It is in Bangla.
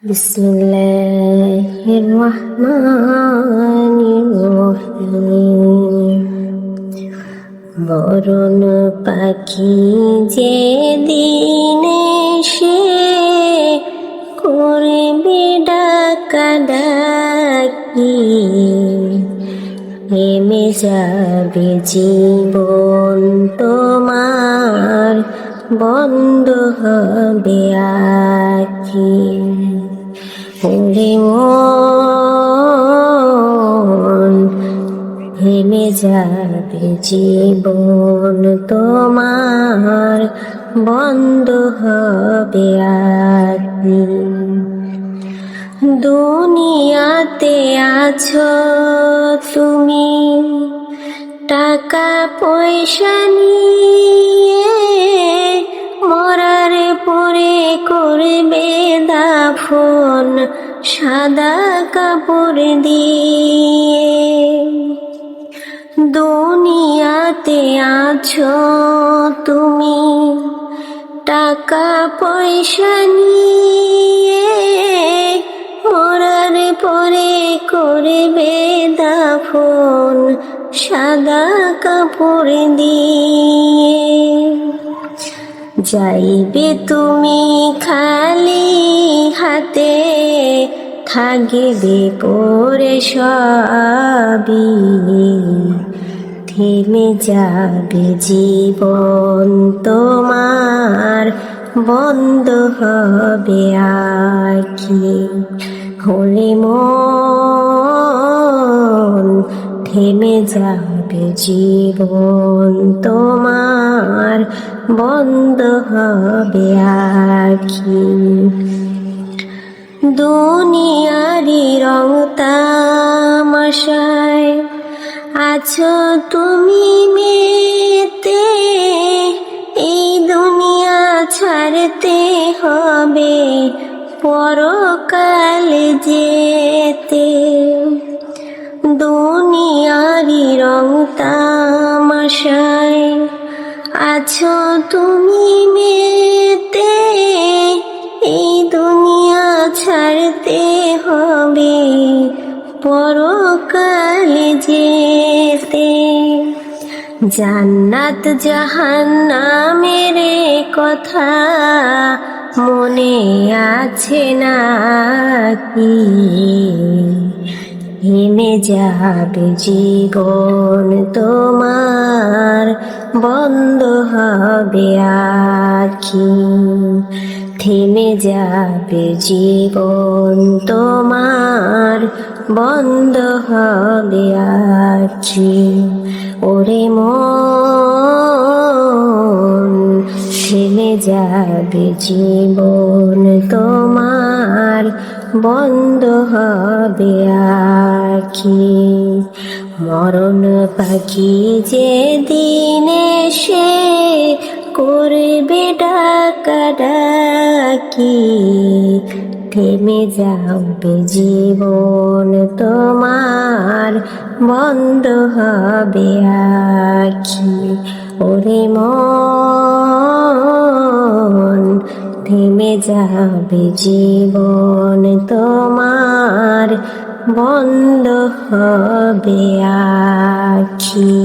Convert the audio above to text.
বিসমিল্লাহির রহমানির রহিম। বরণ পাখি যে দিনে সে করবে ডাকাডাকি, থেমে যাবে জীবন তোমার, বন্ধ হবে আখি। ওরে মন, থেমে যাবে জীবন তোমার, বন্ধ হবে আখি। দুনিয়াতে আছো তুমি টাকা পয়সা নিয়ে, মরার পরে করবে দাফন সাদা কাপড় দিয়ে। দুনিয়াতে আছো তুমি টাকা পয়সা নিয়ে, মরার পরে করবে দাফন সাদা কাপড় দিয়ে। যাইবে তুমি খালি হাতে, থাকবে পরে সবই, থেমে যাবে জীবন তোমার, বন্ধ হবে আখি। হলে মন, থেমে যাবে জীবন তোমার, বন্ধ হবে আখি। দুনিয়ারি রং তামাশায় আছো তুমি মেতে, এই দুনিয়া ছাড়তে হবে পরকাল যেতে। দুনিয়ারি রং তামাশায় আছো তুমি মেতে, এই দুনিয়া ছাড়তে হবে পরকাল যেতে। জান্নাত জাহান্নামের কথা মনে আছে নাকি, থেমে যাবে জীবন তোমার, বন্ধ হবে আখি। থেমে যাবে জীবন তোমার, বন্ধ হবে আখি। ওরে মন, থেমে যাবে জীবন তোমার, বন্ধ হবে আখি। মরণ পাখি যে দিনে সে করবে ডাকাডাকি, থেমে যাবে জীবন তোমার, বন্ধ হবে আখি। ওরে মন, থেমে যাবে জীবন তোমার, বন্ধ হবে আখি।